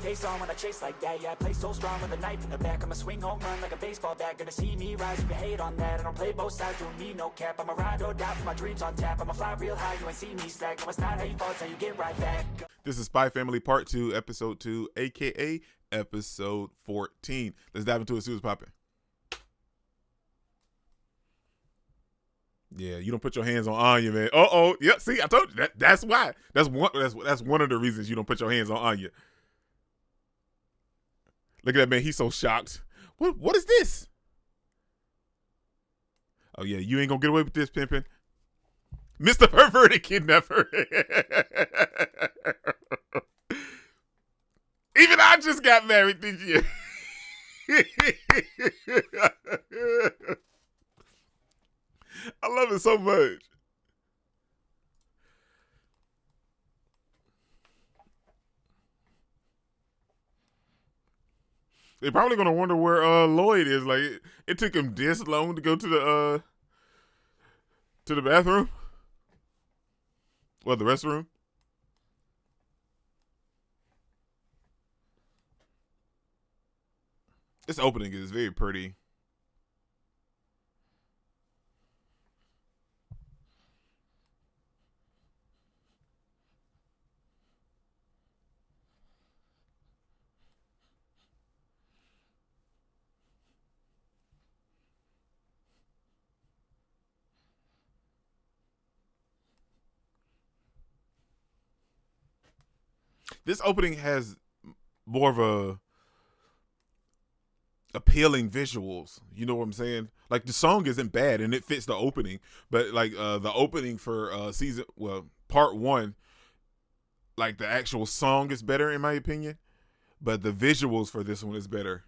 face on when I chase like that. Yeah, I play so strong with a knife in the back. I'ma swing home run like a baseball bat. Gonna see me rise, you can hate on that. I don't play both sides, doing me no cap. I'ma ride or die for my dreams on tap. I'ma fly real high, you ain't see me slack. No, it's not how you fall, it's how you get right back. This is Spy Family Part 2, Episode 2, a.k.a. Episode 14. Let's dive into it, see what's popping. Yeah, you don't put your hands on Anya, man. Yeah, see, I told you that's why. That's one of the reasons you don't put your hands on Anya. Look at that man, he's so shocked. What is this? Oh yeah, you ain't gonna get away with this, pimpin'. Mr. Perverted Kidnapper. Even I just got married this year. I love it so much. They're probably gonna wonder where Lloyd is. Like it took him this long to go to the bathroom. Well, the restroom. This opening is very pretty. This opening has more of a appealing visuals. You know what I'm saying? Like the song isn't bad and it fits the opening, but like the opening for part 1, like the actual song is better in my opinion, but the visuals for this one is better.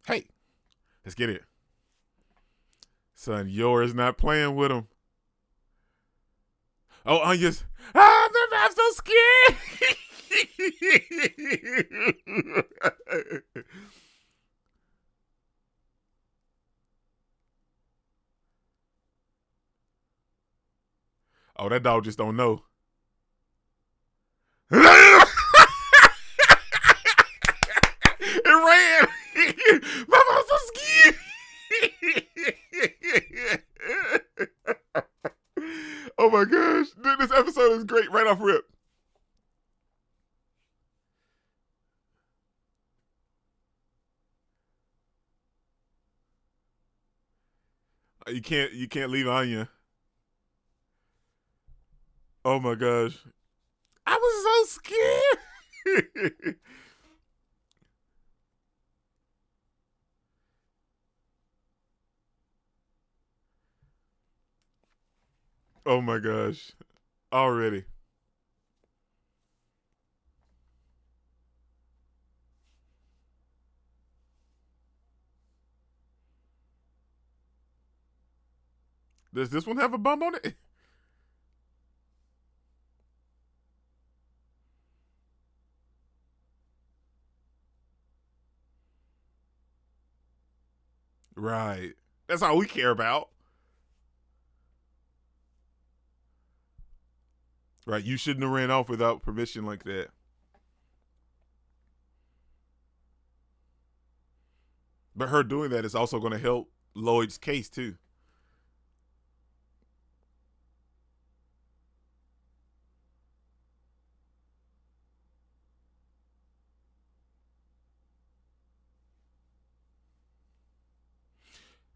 Hey, let's get it. Son, yours not playing with him. Oh, Anya's. I'm so scared. Oh, that dog just don't know. It ran. Mama, I'm so scared. Oh my gosh. This episode is great right off rip. You can't leave Anya. Oh my gosh. I was so scared. Oh my gosh. Already. Does this one have a bump on it? Right. That's all we care about. Right. You shouldn't have ran off without permission like that. But her doing that is also going to help Lloyd's case too.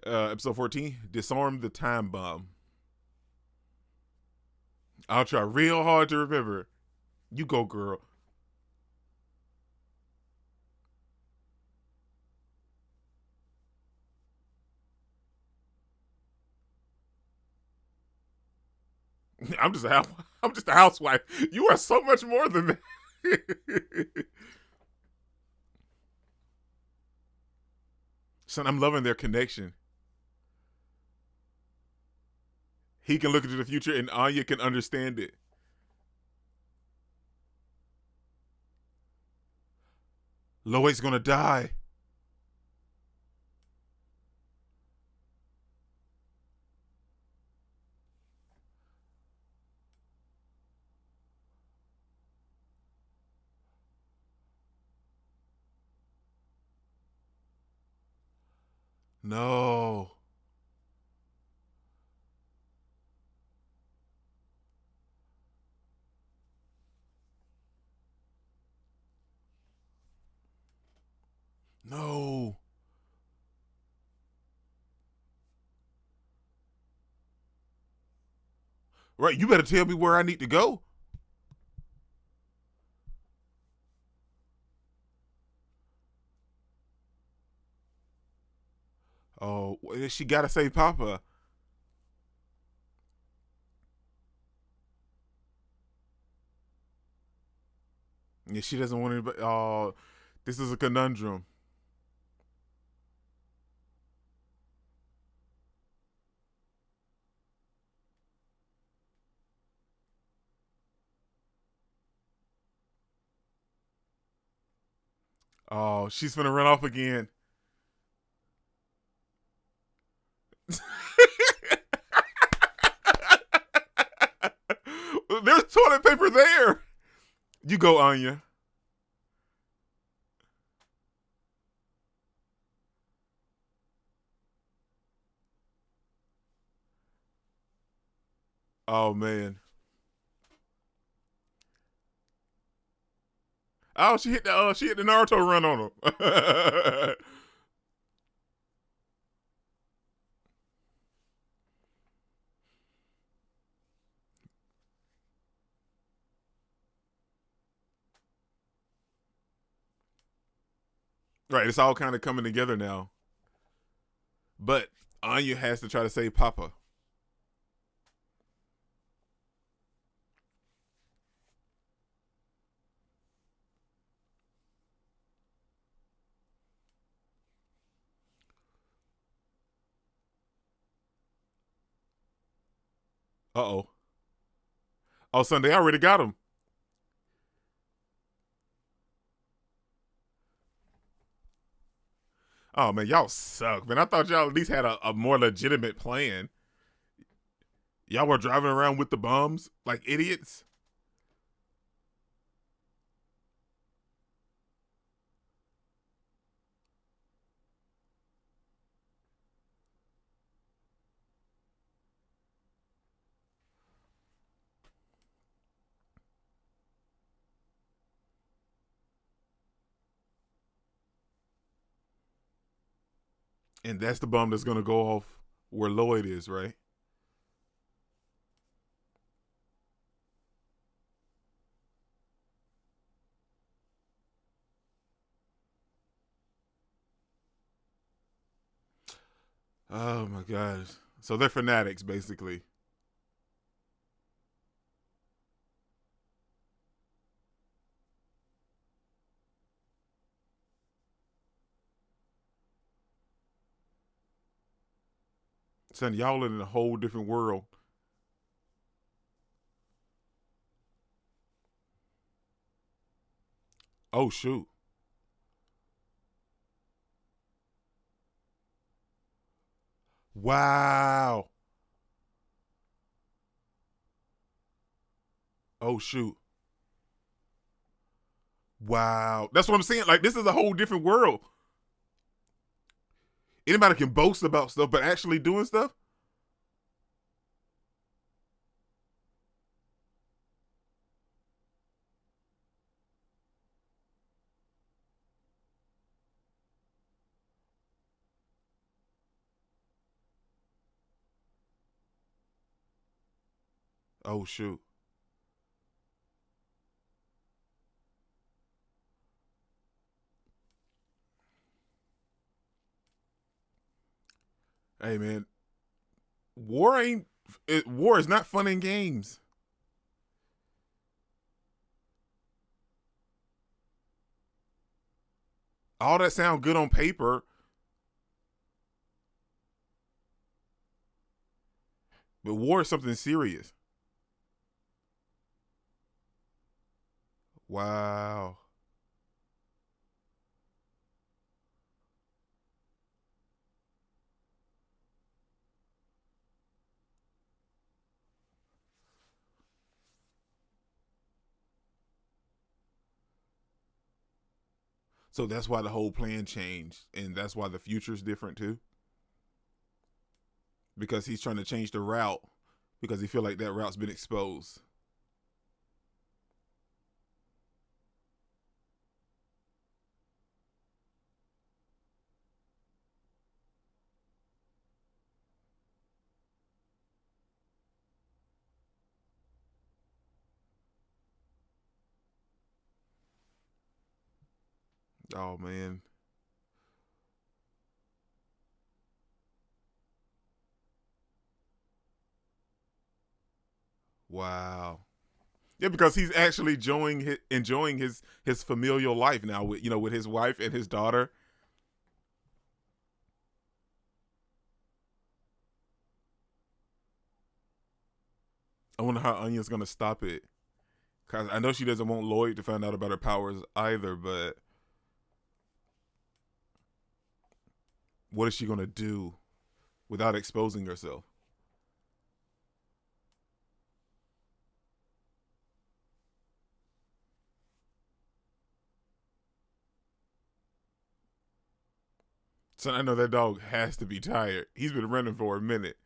Episode 14, disarm the time bomb. I'll try real hard to remember. You go, girl. I'm just a housewife. You are so much more than that. Son, I'm loving their connection. He can look into the future and Anya can understand it. Lloyd's gonna die. No. No. Right, you better tell me where I need to go. Oh, she gotta say Papa. Yeah, she doesn't want anybody. Oh, this is a conundrum. Oh, she's gonna run off again. There's toilet paper there. You go, Anya. Oh man. Oh, she hit the Naruto run on him. Right, it's all kind of coming together now. But Anya has to try to save Papa. Uh oh. Oh, Sunday, I already got him. Oh man, y'all suck, man. I thought y'all at least had a more legitimate plan. Y'all were driving around with the bombs like idiots. And that's the bomb that's gonna go off where Lloyd is, right? Oh my gosh. So they're fanatics, basically. Son, y'all in a whole different world. Oh shoot. Wow. Oh shoot. Wow. That's what I'm saying. Like this is a whole different world. Anybody can boast about stuff, but actually doing stuff? Oh shoot. Hey man, war ain't war is not fun in games. All that sound good on paper, but war is something serious. Wow. So that's why the whole plan changed, and that's why the future's different too. Because he's trying to change the route because he feel like that route's been exposed. Oh man. Wow. Yeah, because he's actually enjoying his familial life now with with his wife and his daughter. I wonder how Anya's gonna stop it. Cause I know she doesn't want Lloyd to find out about her powers either, but what is she gonna do without exposing herself? So I know that dog has to be tired. He's been running for a minute.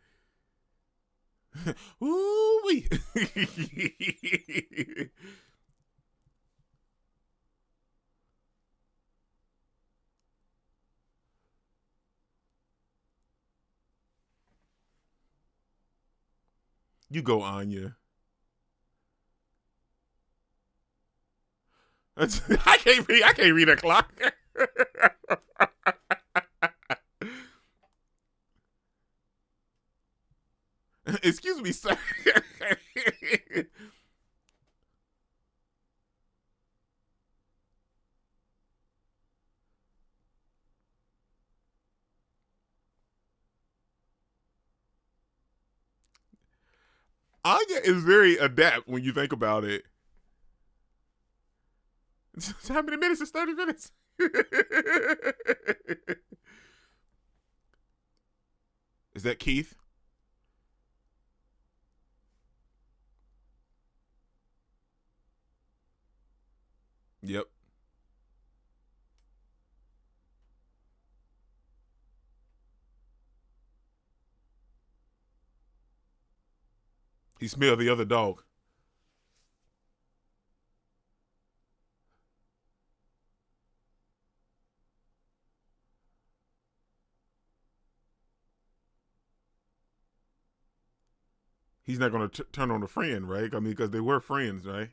Ooh wee. You go, Anya. I can't read. I can't read a clock. Excuse me, sir. Anya is very adept when you think about it. How many minutes? It's 30 minutes. Is that Keith? Yep. He smelled the other dog. He's not going to turn on a friend, right? I mean, because they were friends, right?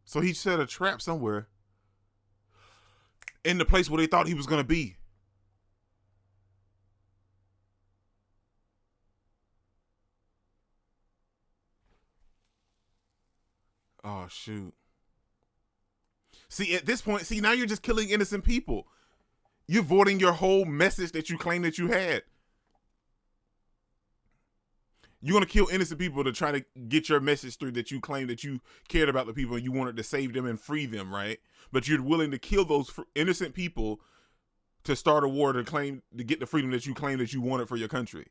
So he set a trap somewhere in the place where they thought he was going to be. Oh, shoot. See, at this point, now you're just killing innocent people. You're voiding your whole message that you claimed that you had. You're going to kill innocent people to try to get your message through that you claim that you cared about the people and you wanted to save them and free them, right? But you're willing to kill those innocent people to start a war to get the freedom that you claim that you wanted for your country.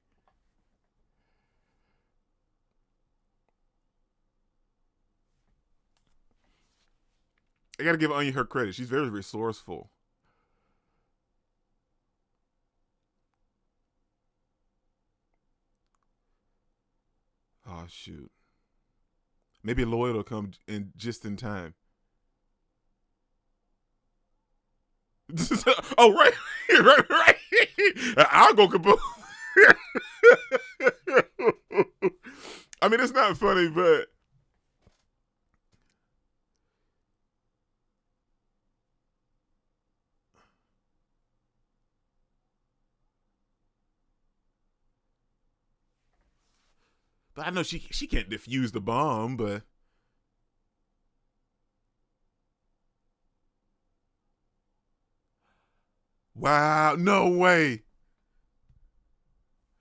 I got to give Anya her credit. She's very resourceful. Oh, shoot. Maybe Lloyd will come in just in time. Oh, right. right. I'll go kaboom. I mean, it's not funny, but I know she can't defuse the bomb, but Wow, no way.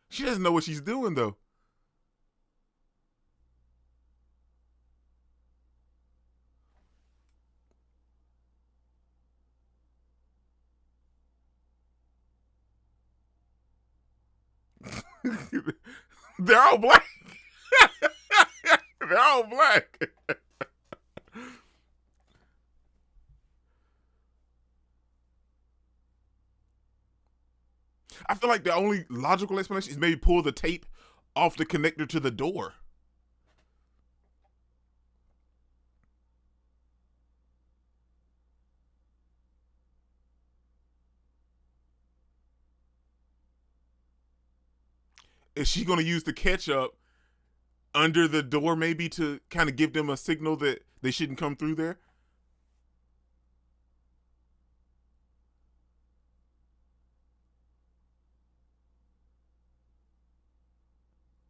She doesn't know what she's doing though. They're all black. They're all black. I feel like the only logical explanation is maybe pull the tape off the connector to the door. Is she going to use the ketchup under the door maybe to kind of give them a signal that they shouldn't come through there?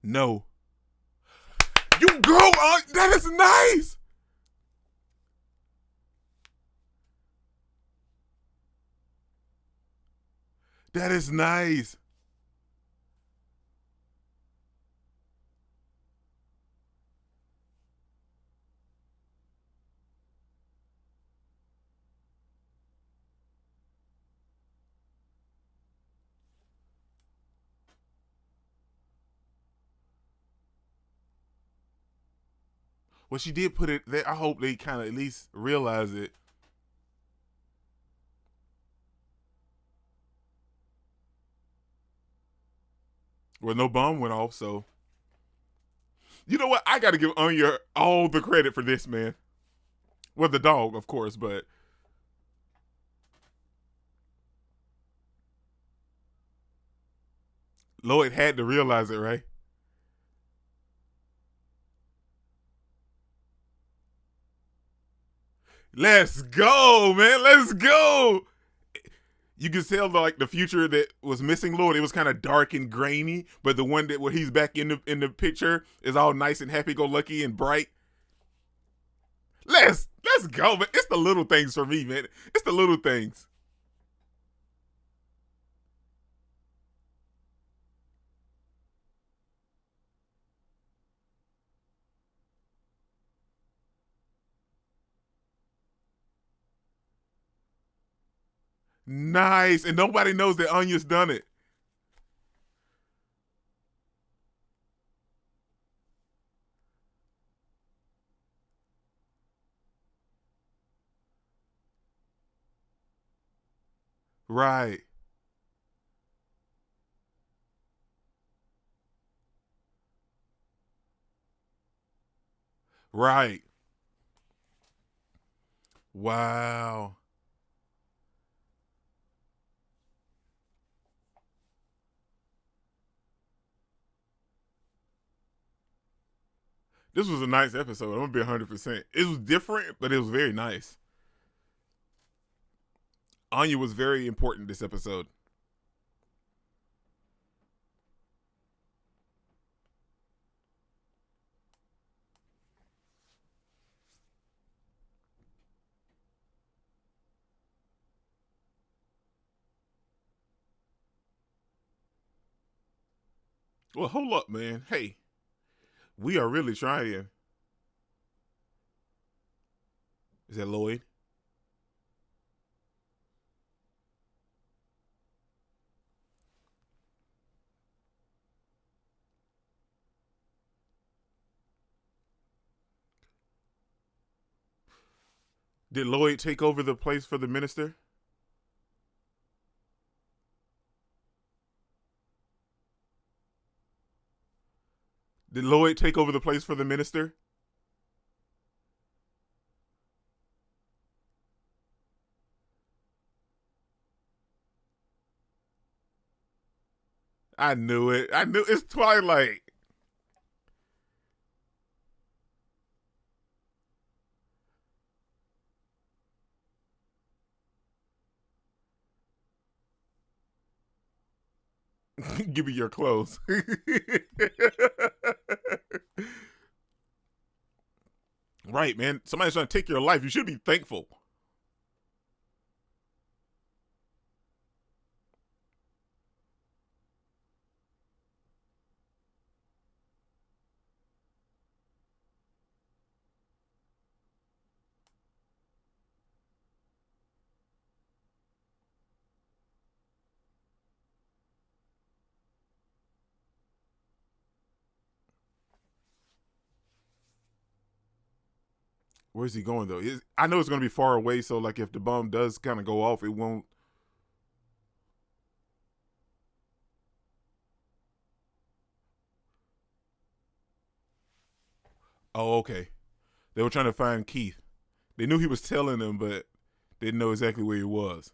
No. You go on. That is nice. That is nice. Well, she did put it there. I hope they kind of at least realize it. Well, no bomb went off, so you know what? I got to give Anya all the credit for this, man. Well, the dog, of course, but Lloyd had to realize it, right? Let's go, man. Let's go. You can tell like the future that was missing Lloyd. It was kind of dark and grainy, but the one that where he's back in the picture is all nice and happy go lucky and bright. Let's go, man. It's the little things for me, man. It's the little things. Nice, and nobody knows that Anya's done it. Right, right. Wow. This was a nice episode. I'm gonna be 100%. It was different, but it was very nice. Anya was very important this episode. Well, hold up, man. Hey, we are really trying. Is that Lloyd? Did Lloyd take over the place for the minister? Did Lloyd take over the place for the minister? I knew it. I knew it's Twilight. Give me your clothes. Right, man. Somebody's trying to take your life. You should be thankful. Where's he going though? I know it's gonna be far away, so like if the bomb does kind of go off, it won't. Oh, okay. They were trying to find Keith. They knew he was telling them, but didn't know exactly where he was.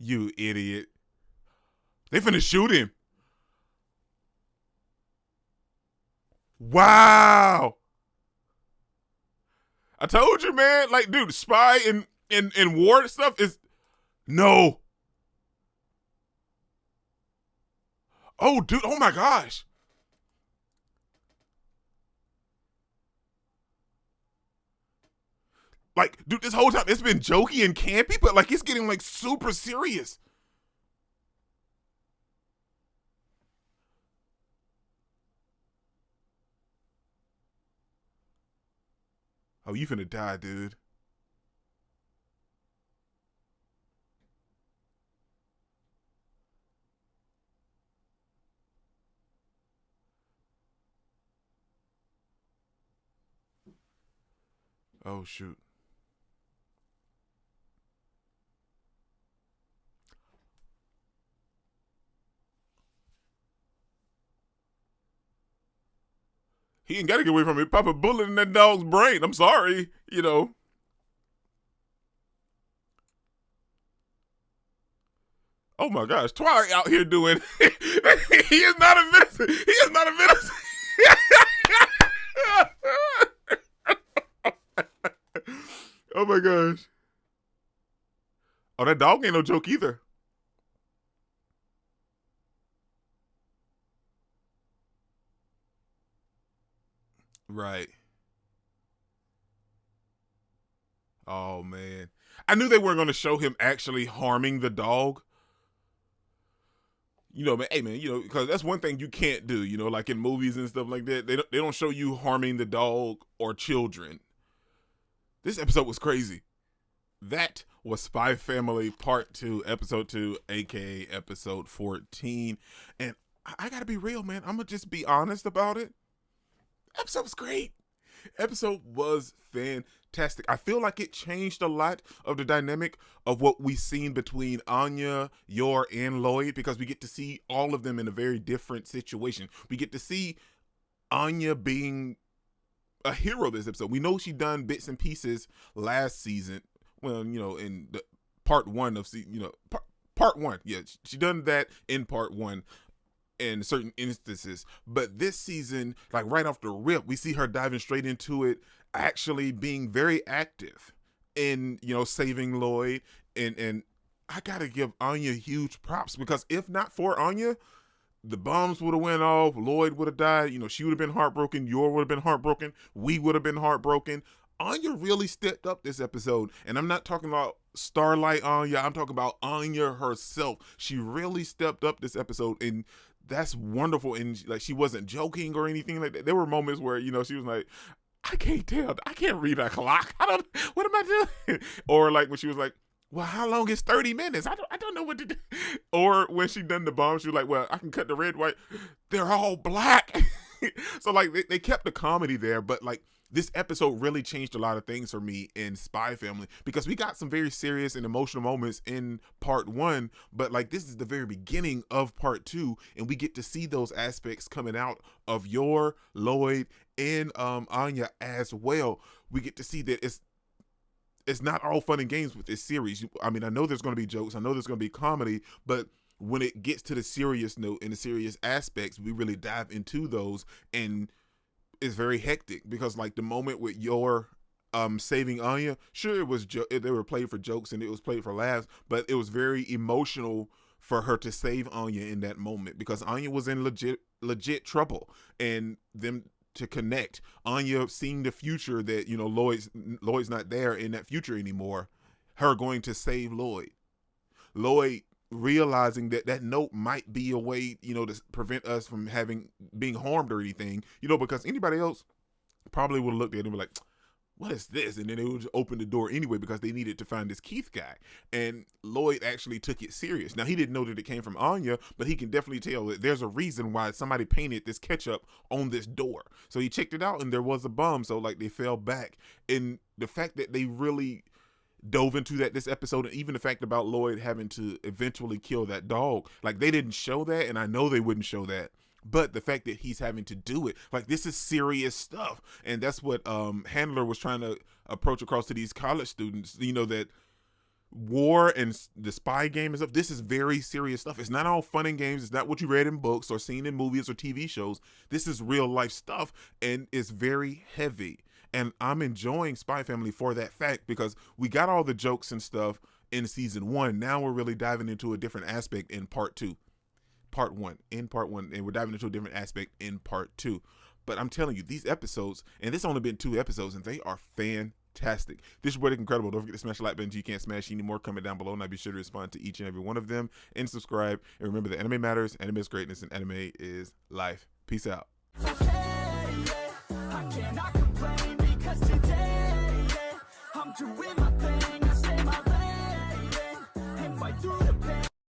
You idiot. They finna shoot him. Wow. I told you, man. Like, dude, spy and war stuff is no. Oh, dude. Oh my gosh. Like, dude, this whole time it's been jokey and campy, but like it's getting like super serious. Oh, you finna die, dude. Oh shoot. He ain't gotta get away from me. Pop a bullet in that dog's brain. I'm sorry, you know. Oh my gosh, Twilight out here doing. He is not a medicine. He is not a medicine. Oh my gosh. Oh, that dog ain't no joke either. Right. Oh man. I knew they weren't going to show him actually harming the dog. You know, man, hey man, you know, because that's one thing you can't do, you know, like in movies and stuff like that. They don't show you harming the dog or children. This episode was crazy. That was Spy Family Part 2, Episode 2, aka Episode 14. And I gotta be real, man. I'm gonna just be honest about it. Episode was great. Episode was fantastic. I feel like it changed a lot of the dynamic of what we've seen between Anya, Yor, and Lloyd, because we get to see all of them in a very different situation. We get to see Anya being a hero this episode. We know she done bits and pieces last season. Well, you know, in the part one of part one. Yeah, she done that in part one in certain instances. But this season, like right off the rip, we see her diving straight into it, actually being very active in, you know, saving Lloyd. And I gotta give Anya huge props, because if not for Anya, the bombs would have went off, Lloyd would have died, you know, she would have been heartbroken, Yor would have been heartbroken, we would have been heartbroken. Anya really stepped up this episode, and I'm not talking about Starlight Anya, I'm talking about Anya herself. She really stepped up this episode, and that's wonderful. And like, she wasn't joking or anything like that. There were moments where, you know, she was like, I can't tell, I can't read a clock, what am I doing? Or like when she was like, well, how long is 30 minutes? I don't know what to do. Or when she done the bomb, she was like, well, I can cut the red, white. They're all black. So like they kept the comedy there, but like this episode really changed a lot of things for me in Spy Family, because we got some very serious and emotional moments in part one, but like this is the very beginning of part two, and we get to see those aspects coming out of Yor, Lloyd, and Anya as well. We get to see that it's not all fun and games with this series. I mean, I know there's going to be jokes, I know there's going to be comedy, but when it gets to the serious note and the serious aspects, we really dive into those, and it's very hectic, because like the moment with Yor saving Anya, sure, it was they were played for jokes and it was played for laughs, but it was very emotional for her to save Anya in that moment, because Anya was in legit trouble, and them to connect, Anya seeing the future that, you know, Lloyd's not there in that future anymore, her going to save Lloyd realizing that that note might be a way, you know, to prevent us from being harmed or anything, you know, because anybody else probably would have looked at him and be like, what is this? And then they would just open the door anyway because they needed to find this Keith guy. And Lloyd actually took it serious. Now, he didn't know that it came from Anya, but he can definitely tell that there's a reason why somebody painted this ketchup on this door. So he checked it out and there was a bomb. So like they fell back. And the fact that they really dove into that this episode, and even the fact about Lloyd having to eventually kill that dog, like they didn't show that, and I know they wouldn't show that. But the fact that he's having to do it, like this is serious stuff. And that's what Handler was trying to approach across to these college students, you know, that war and the spy game and stuff, this is very serious stuff. It's not all fun and games. It's not what you read in books or seen in movies or TV shows. This is real life stuff, and it's very heavy. And I'm enjoying Spy Family for that fact, because we got all the jokes and stuff in season 1. Now we're really diving into a different aspect in part 1, and we're diving into a different aspect in part 2. But I'm telling you, these episodes, and this only been 2 episodes, and they are fantastic. This is Nick Incredible. Don't forget to smash the like button so you can't smash any more. Comment down below, and I'll be sure to respond to each and every one of them, and subscribe. And remember that anime matters, anime is greatness, and anime is life. Peace out. I cannot complain because today, I'm doing my